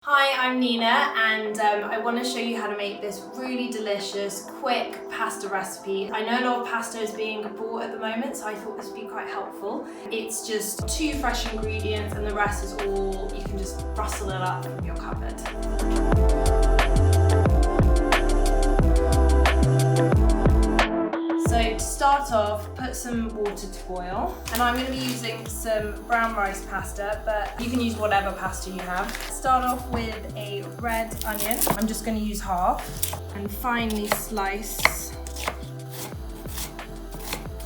Hi, I'm Nina and I want to show you how to make this really delicious, quick pasta recipe. I know a lot of pasta is being bought at the moment, so I thought this would be quite helpful. It's just 2 fresh ingredients and the rest is all, you can just rustle it up from your cupboard. So to start off, put some water to boil. And I'm going to be using some brown rice pasta, but you can use whatever pasta you have. Start off with a red onion. I'm just going to use half and finely slice.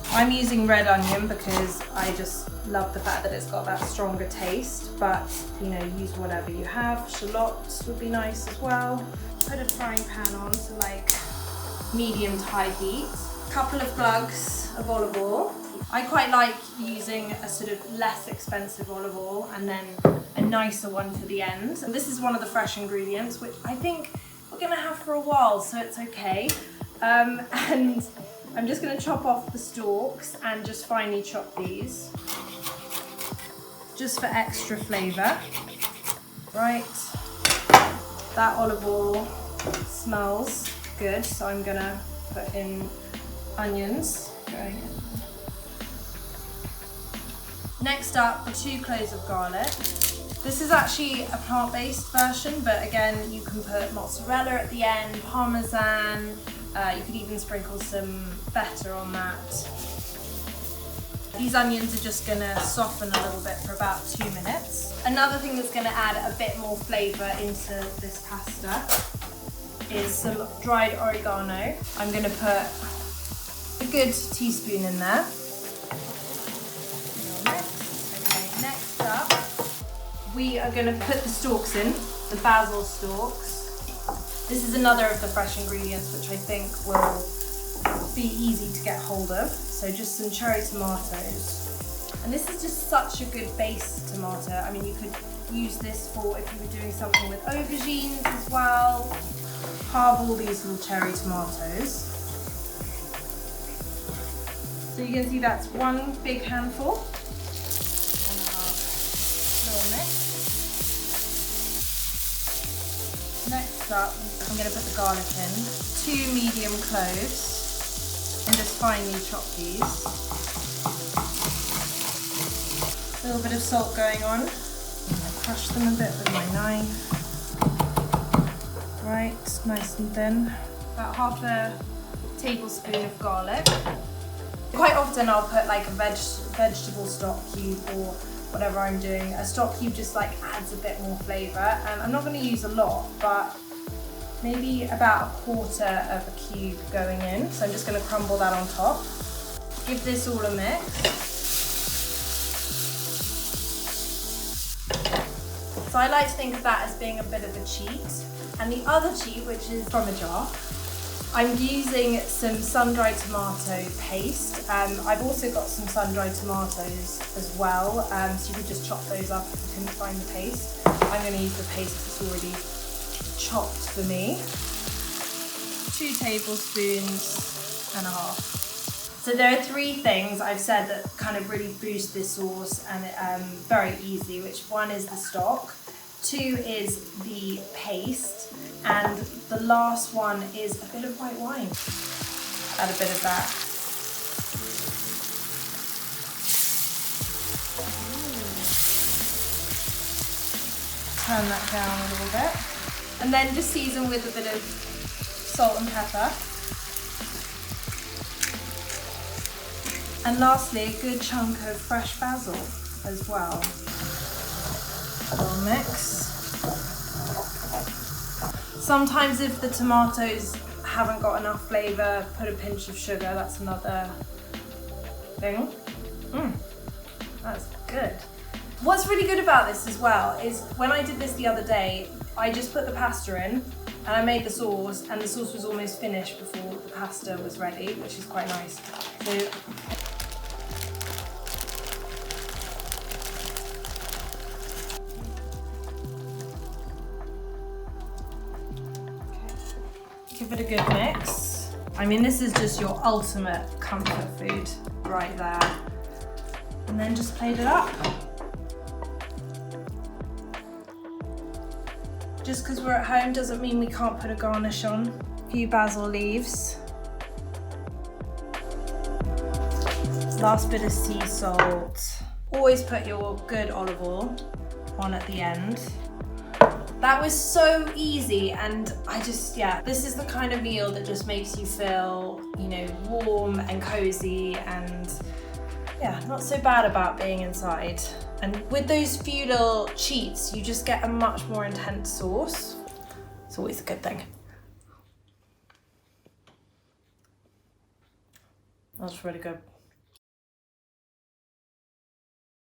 I'm using red onion because I just love the fact that it's got that stronger taste, but you know, use whatever you have. Shallots would be nice as well. Put a frying pan on to like medium to high heat. Couple of plugs of olive oil. I quite like using a sort of less expensive olive oil and then a nicer one for the end. And this is one of the fresh ingredients, which I think we're gonna have for a while, so it's okay. And I'm just gonna chop off the stalks and just finely chop these, just for extra flavor. Right, that olive oil smells good, so I'm gonna put in onions going in. Next up, 2 cloves of garlic. This is actually a plant-based version, but again, you can put mozzarella at the end, parmesan, you could even sprinkle some feta on that. These onions are just gonna soften a little bit for about 2 minutes. Another thing that's gonna add a bit more flavor into this pasta is some dried oregano. I'm gonna put a good teaspoon in there. Okay, next up, we are going to put the stalks in, the basil stalks. This is another of the fresh ingredients which I think will be easy to get hold of. So just some cherry tomatoes. And this is just such a good base tomato. I mean, you could use this for if you were doing something with aubergines as well. Halve all these little cherry tomatoes. So you can see that's 1 big handful and a half little mix. Next up, I'm going to put the garlic in, 2 medium cloves, and just finely chop these. A little bit of salt going on. I crush them a bit with my knife. Right, nice and thin. About half a tablespoon of garlic. Quite often I'll put like a vegetable stock cube or whatever I'm doing. A stock cube just like adds a bit more flavour. I'm not going to use a lot, but maybe about 1/4 of a cube going in. So I'm just going to crumble that on top. Give this all a mix. So I like to think of that as being a bit of a cheat. And the other cheat, which is from a jar, I'm using some sun-dried tomato paste. I've also got some sun-dried tomatoes as well, so you could just chop those up if you couldn't find the paste. I'm going to use the paste that's already chopped for me. 2 tablespoons and a half. So there are 3 things I've said that kind of really boost this sauce and very easy, which one is the stock, 2 is the paste, and the last one is a bit of white wine. Add a bit of that. Turn that down a little bit. And then just season with a bit of salt and pepper. And lastly, a good chunk of fresh basil as well. A little mix. Sometimes if the tomatoes haven't got enough flavour, put a pinch of sugar, that's another thing. That's good. What's really good about this as well is when I did this the other day, I just put the pasta in and I made the sauce, and the sauce was almost finished before the pasta was ready, which is quite nice. So, give it a good mix. I mean, this is just your ultimate comfort food right there. And then just plate it up. Just because we're at home doesn't mean we can't put a garnish on. A few basil leaves. Last bit of sea salt. Always put your good olive oil on at the end. That was so easy, and this is the kind of meal that just makes you feel, you know, warm and cozy and not so bad about being inside. And with those few little cheats, you just get a much more intense sauce. It's always a good thing. That's really good.